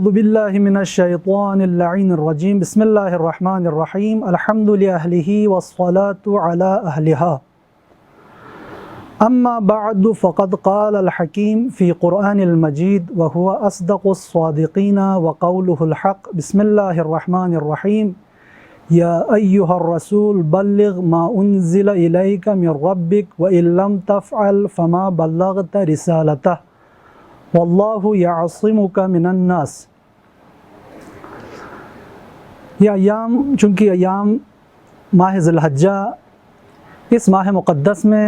اعوذ باللہ من الشیطان اللعین الرجیم بسم اللہ الرحمن الرحیم الحمد لأہلہ والصلاة علی اہلہا اما بعد فقد قال الحکیم فی قرآن المجید وهو اصدق الصادقین وقولہ الحق بسم اللہ الرحمن الرحیم یا ایہا الرسول بلغ ما انزل الیک من ربک وإن لم تفعل فما بلغت رسالتہ واللہ یعصمک من الناس۔ یہ ایام چونکہ ایام ماہ ذی الحجہ، اس ماہ مقدس میں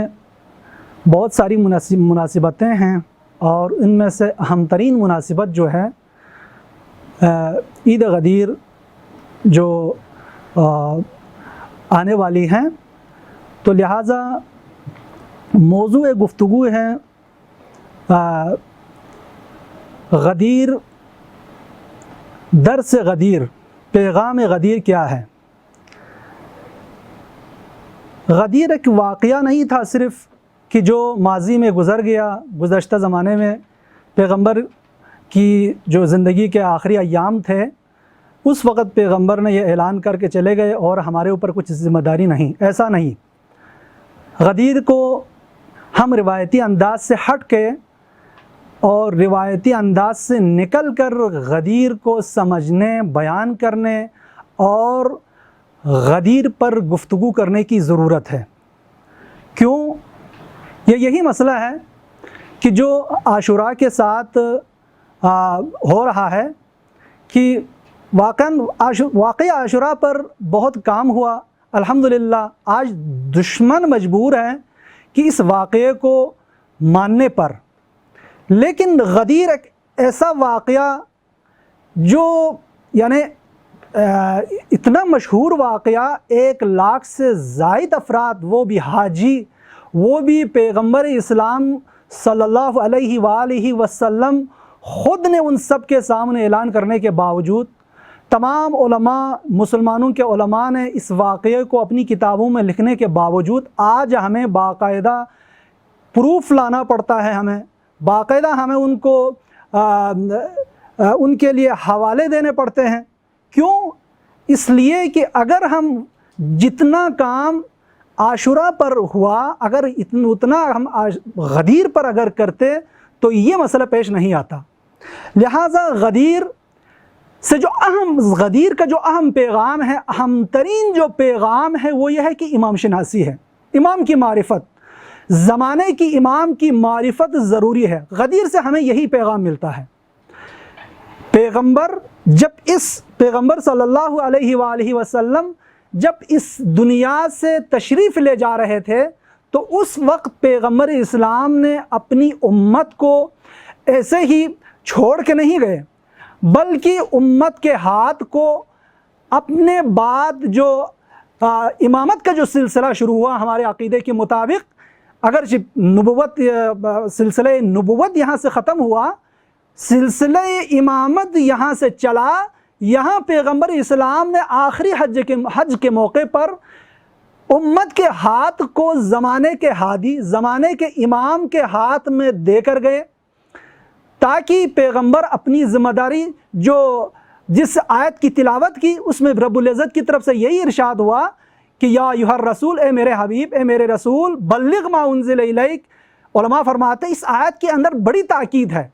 بہت ساری مناسبتیں ہیں، اور ان میں سے اہم ترین مناسبت جو ہے عید غدیر جو آنے والی ہیں، تو لہٰذا موضوع گفتگو ہے غدیر، درس غدیر، پیغام غدیر کیا ہے۔ غدیر ایک واقعہ نہیں تھا صرف کہ جو ماضی میں گزر گیا، گزشتہ زمانے میں پیغمبر کی جو زندگی کے آخری ایام تھے اس وقت پیغمبر نے یہ اعلان کر کے چلے گئے اور ہمارے اوپر کچھ ذمہ داری نہیں، ایسا نہیں۔ غدیر کو ہم روایتی انداز سے ہٹ کے اور روایتی انداز سے نکل کر غدیر کو سمجھنے، بیان کرنے اور غدیر پر گفتگو کرنے کی ضرورت ہے۔ کیوں؟ یہی مسئلہ ہے کہ جو عاشوراء کے ساتھ ہو رہا ہے کہ واقعی عاشوراء پر بہت کام ہوا، الحمدللہ آج دشمن مجبور ہیں کہ اس واقعے کو ماننے پر، لیکن غدیر ایک ایسا واقعہ جو یعنی اتنا مشہور واقعہ، 1 لاکھ سے زائد افراد، وہ بھی حاجی، وہ بھی پیغمبر اسلام صلی اللہ علیہ وآلہ وسلم خود نے ان سب کے سامنے اعلان کرنے کے باوجود، تمام علماء، مسلمانوں کے علماء نے اس واقعے کو اپنی کتابوں میں لکھنے کے باوجود آج ہمیں باقاعدہ پروف لانا پڑتا ہے، ہمیں باقاعدہ ہمیں ان کو ان کے لیے حوالے دینے پڑتے ہیں۔ کیوں؟ اس لیے کہ اگر ہم جتنا کام عاشوراء پر ہوا، اگر اتنا ہم غدیر پر اگر کرتے تو یہ مسئلہ پیش نہیں آتا۔ لہٰذا غدیر کا جو اہم پیغام ہے، اہم ترین جو پیغام ہے وہ یہ ہے کہ امام شناسی ہے، امام کی معرفت، زمانے کی امام کی معرفت ضروری ہے۔ غدیر سے ہمیں یہی پیغام ملتا ہے۔ پیغمبر صلی اللہ علیہ وآلہ وسلم جب اس دنیا سے تشریف لے جا رہے تھے تو اس وقت پیغمبر اسلام نے اپنی امت کو ایسے ہی چھوڑ کے نہیں گئے، بلکہ امت کے ہاتھ کو اپنے بعد جو امامت کا جو سلسلہ شروع ہوا ہمارے عقیدے کے مطابق، اگر سلسلہ نبوت یہاں سے ختم ہوا، سلسلہ امامت یہاں سے چلا، یہاں پیغمبر اسلام نے آخری حج کے موقع پر امت کے ہاتھ کو زمانے کے ہادی، زمانے کے امام کے ہاتھ میں دے کر گئے، تاکہ پیغمبر اپنی ذمہ داری جس آیت کی تلاوت کی اس میں رب العزت کی طرف سے یہی ارشاد ہوا کہ یا ایھا الرسول، اے میرے حبیب، اے میرے رسول، بلغ ما انزل الیک۔ علماء فرماتے ہیں اس آیت کے اندر بڑی تاکید ہے،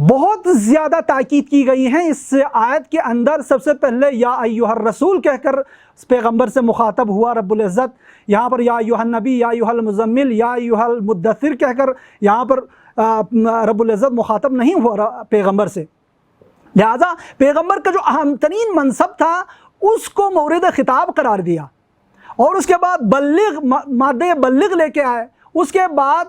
بہت زیادہ تاکید کی گئی ہے اس آیت کے اندر۔ سب سے پہلے یا ایھا الرسول کہہ کر پیغمبر سے مخاطب ہوا رب العزت، یہاں پر یا ایھا النبی، یا ایھا المزمل، یا ایھا المدثر کہہ کر یہاں پر رب العزت مخاطب نہیں ہوا پیغمبر سے۔ لہذا پیغمبر کا جو اہم ترین منصب تھا اس کو مورد خطاب قرار دیا، اور اس کے بعد بلغ، مادہ بلغ لے کے آئے۔ اس کے بعد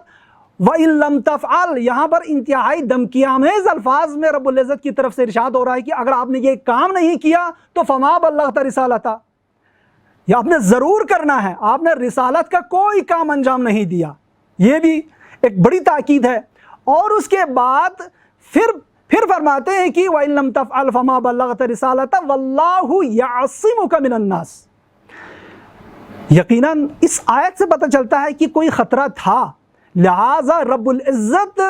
وَإِن لَمْ تَفْعَلْ، یہاں پر انتہائی دھمکیامیز الفاظ میں رب العزت کی طرف سے ارشاد ہو رہا ہے کہ اگر آپ نے یہ کام نہیں کیا تو فَمَا بَلَّغْتَ رِسَالَتَهُ، یہ آپ نے ضرور کرنا ہے، آپ نے رسالت کا کوئی کام انجام نہیں دیا۔ یہ بھی ایک بڑی تاکید ہے۔ اور اس کے بعد پھر فرماتے ہیں کہ وَإِن لَمْ تَفْعَلْ فَمَا بَلَّغْتَ رِسَالَتَهُ وَاللَّهُ يَعْصِمُكَ مِنَ النَّاسِ۔ یقیناً اس آیت سے پتہ چلتا ہے کہ کوئی خطرہ تھا، لہٰذا رب العزت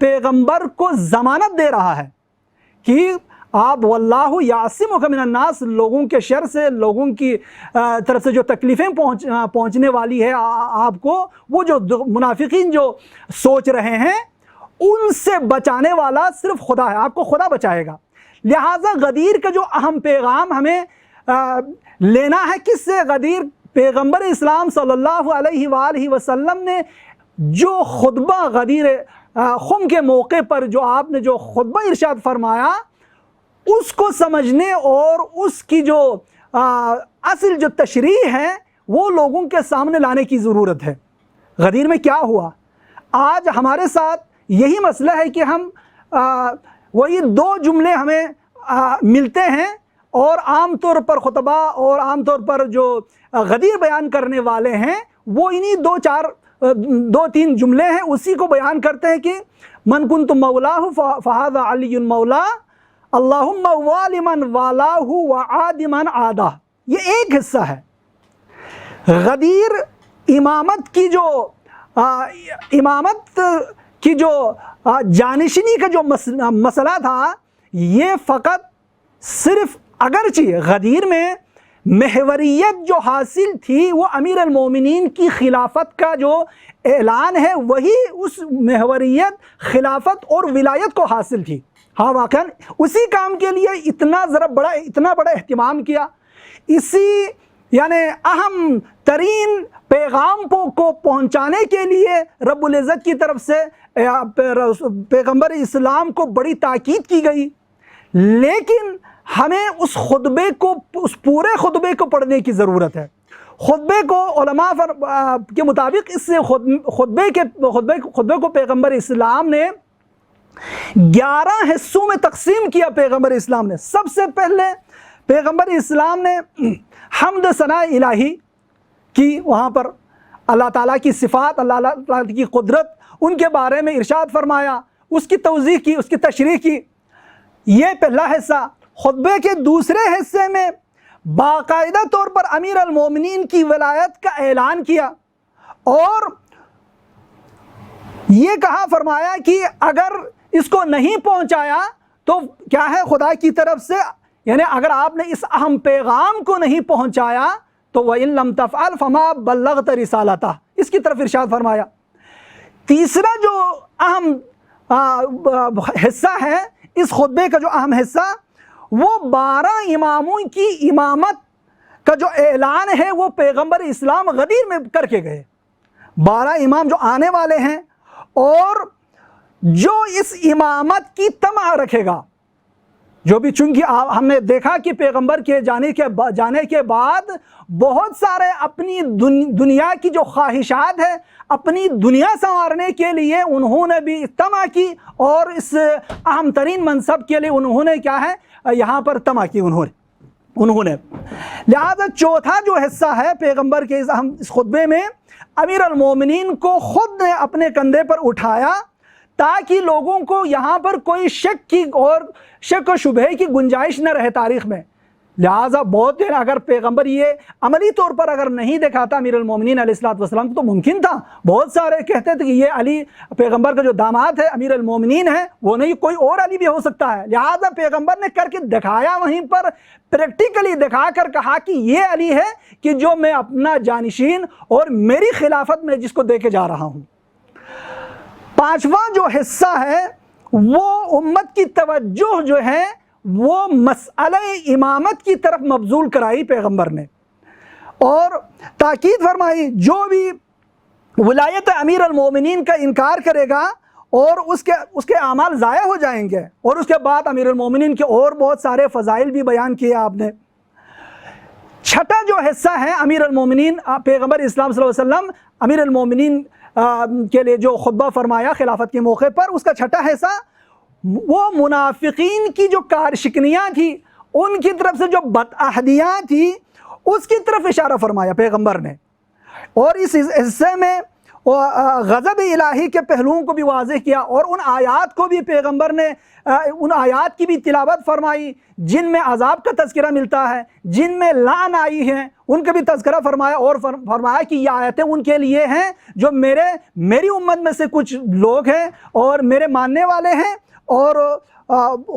پیغمبر کو ضمانت دے رہا ہے کہ آپ واللہ یعصمک من الناس، لوگوں کے شر سے، لوگوں کی طرف سے جو تکلیفیں پہنچنے والی ہے آپ کو، وہ جو منافقین جو سوچ رہے ہیں ان سے بچانے والا صرف خدا ہے، آپ کو خدا بچائے گا۔ لہٰذا غدیر کا جو اہم پیغام ہمیں لینا ہے کس سے؟ غدیر پیغمبر اسلام صلی اللہ علیہ وآلہ وسلم نے جو خطبہ غدیر خم کے موقع پر جو آپ نے جو خطبہ ارشاد فرمایا، اس کو سمجھنے اور اس کی جو اصل جو تشریح ہے وہ لوگوں کے سامنے لانے کی ضرورت ہے۔ غدیر میں کیا ہوا؟ آج ہمارے ساتھ یہی مسئلہ ہے کہ ہم وہی دو جملے ہمیں ملتے ہیں، اور عام طور پر خطبہ اور عام طور پر جو غدیر بیان کرنے والے ہیں وہ انہی دو تین جملے ہیں، اسی کو بیان کرتے ہیں کہ من کنت مولاہ فہذا علی مولا، اللہم والی من والاہ وعاد من عادہ۔ یہ ایک حصہ ہے۔ غدیر امامت کی جو جانشینی کا جو مسئلہ تھا، یہ فقط صرف اگرچہ غدیر میں محوریت جو حاصل تھی وہ امیر المومنین کی خلافت کا جو اعلان ہے وہی اس محوریت، خلافت اور ولایت کو حاصل تھی۔ ہاں واقعاً اسی کام کے لیے اتنا بڑا اہتمام کیا، اسی یعنی اہم ترین پیغام کو پہنچانے کے لیے رب العزت کی طرف سے پیغمبر اسلام کو بڑی تاکید کی گئی۔ لیکن ہمیں اس پورے خطبے کو پڑھنے کی ضرورت ہے۔ خطبے کو علماء کے مطابق اس سے خطبے کو پیغمبر اسلام نے 11 حصوں میں تقسیم کیا۔ پیغمبر اسلام نے سب سے پہلے پیغمبر اسلام نے حمد ثناء الہی کی، وہاں پر اللہ تعالیٰ کی صفات، اللہ تعالیٰ کی قدرت، ان کے بارے میں ارشاد فرمایا، اس کی توضیح کی، اس کی تشریح کی۔ یہ پہلا حصہ۔ خطبے کے دوسرے حصے میں باقاعدہ طور پر امیر المومنین کی ولایت کا اعلان کیا، اور یہ کہا فرمایا کہ اگر اس کو نہیں پہنچایا تو کیا ہے خدا کی طرف سے، یعنی اگر آپ نے اس اہم پیغام کو نہیں پہنچایا تو وَإِن لَمْ تَفْعَلْ فَمَا بَلَّغْتَ رِسَالَتَهْ، اس کی طرف ارشاد فرمایا۔ تیسرا جو اہم حصہ ہے اس خطبے کا، جو اہم حصہ، وہ 12 اماموں کی امامت کا جو اعلان ہے وہ پیغمبر اسلام غدیر میں کر کے گئے۔ 12 امام جو آنے والے ہیں، اور جو اس امامت کی طمع رکھے گا، جو بھی، چونکہ ہم نے دیکھا کہ پیغمبر کے جانے کے بعد بہت سارے اپنی دنیا کی جو خواہشات ہے، اپنی دنیا سنوارنے کے لیے انہوں نے بھی طمع کی، اور اس اہم ترین منصب کے لیے انہوں نے کیا ہے یہاں پر طمع کی انہوں نے۔ لہذا چوتھا جو حصہ ہے پیغمبر کے اس خطبے میں، امیر المومنین کو خود نے اپنے کندھے پر اٹھایا تاکہ لوگوں کو یہاں پر کوئی شک و شبہ کی گنجائش نہ رہے تاریخ میں۔ لہٰذا بہت دیر اگر پیغمبر یہ عملی طور پر اگر نہیں دکھاتا امیر المومنین علیہ السلام تو ممکن تھا، بہت سارے کہتے تھے کہ یہ علی پیغمبر کا جو داماد ہے، امیر المومنین ہے، وہ نہیں، کوئی اور علی بھی ہو سکتا ہے۔ لہٰذا پیغمبر نے کر کے دکھایا، وہیں پر پریکٹیکلی دکھا کر کہا کہ یہ علی ہے کہ جو میں اپنا جانشین اور میری خلافت میں جس کو دے کے جا رہا ہوں۔ پانچواں جو حصہ ہے وہ امت کی توجہ جو ہے وہ مسئلہ امامت کی طرف مبذول کرائی پیغمبر نے، اور تاکید فرمائی جو بھی ولایت امیر المومنین کا انکار کرے گا اور اس کے اعمال ضائع ہو جائیں گے۔ اور اس کے بعد امیر المومنین کے اور بہت سارے فضائل بھی بیان کیے آپ نے۔ چھٹا جو حصہ ہے امیر المومنین، پیغمبر اسلام صلی اللہ علیہ وسلم امیر المومنین کے لیے جو خطبہ فرمایا خلافت کے موقع پر، اس کا چھٹا حصہ وہ منافقین کی جو کارشکنیاں تھی، ان کی طرف سے جو بدعہدیاں تھی، اس کی طرف اشارہ فرمایا پیغمبر نے۔ اور اس حصے میں غضب الہی کے پہلوؤں کو بھی واضح کیا، اور ان آیات کو بھی پیغمبر نے ان آیات کی بھی تلاوت فرمائی جن میں عذاب کا تذکرہ ملتا ہے، جن میں لعن آئی ہیں، ان کا بھی تذکرہ فرمایا، اور فرمایا کہ یہ آیتیں ان کے لیے ہیں جو میری امت میں سے کچھ لوگ ہیں اور میرے ماننے والے ہیں، اور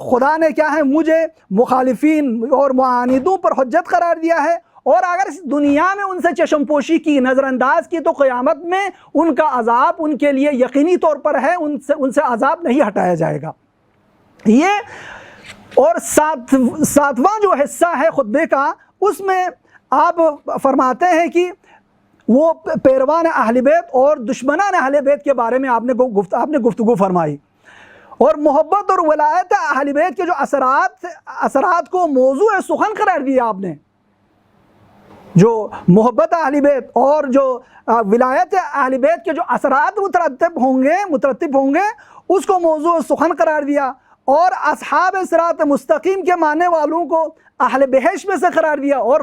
خدا نے کیا ہے مجھے مخالفین اور معاندوں پر حجت قرار دیا ہے، اور اگر اس دنیا میں ان سے چشم پوشی کی، نظر انداز کی، تو قیامت میں ان کا عذاب ان کے لیے یقینی طور پر ہے، ان سے عذاب نہیں ہٹایا جائے گا۔ یہ اور ساتواں جو حصہ ہے خطبے کا، اس میں آپ فرماتے ہیں کہ وہ پیروان اہل بیت اور دشمنان اہل بیت کے بارے میں آپ نے گفتگو فرمائی، اور محبت اور ولایت اہل بیت کے جو اثرات کو موضوع سخن قرار دیا آپ نے۔ جو محبت اہل بیت اور جو ولایت اہل بیت کے جو اثرات مترتب ہوں گے اس کو موضوع سخن قرار دیا، اور اصحاب صراط مستقیم کے ماننے والوں کو اہل بہشت میں سے قرار دیا، اور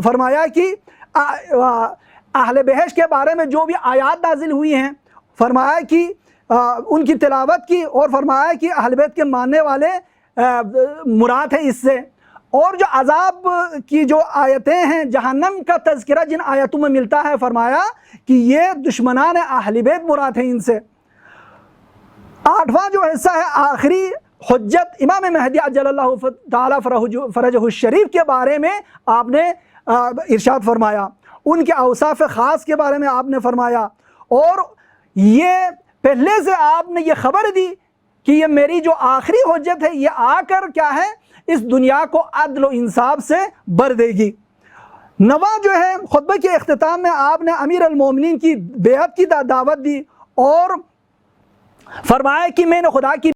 فرمایا کہ اہل بہشت کے بارے میں جو بھی آیات نازل ہوئی ہیں، فرمایا کہ ان کی تلاوت کی، اور فرمایا کہ اہل بیت کے ماننے والے مراد ہے اس سے، اور جو عذاب کی جو آیتیں ہیں، جہنم کا تذکرہ جن آیتوں میں ملتا ہے، فرمایا کہ یہ دشمنان اہل بیت مراد ہیں ان سے۔ آٹھواں جو حصہ ہے آخری حجت امام مہدی عجل اللہ تعالیٰ فرجہ الشریف کے بارے میں آپ نے ارشاد فرمایا، ان کے اوصاف خاص کے بارے میں آپ نے فرمایا، اور یہ پہلے سے آپ نے یہ خبر دی کہ یہ میری جو آخری حجت ہے یہ آ کر کیا ہے اس دنیا کو عدل و انصاف سے بھر دے گی۔ نواں جو ہے خطبے کے اختتام میں آپ نے امیر المومنین کی بیعت کی دعوت دی، اور فرمایا کہ میں نے خدا کی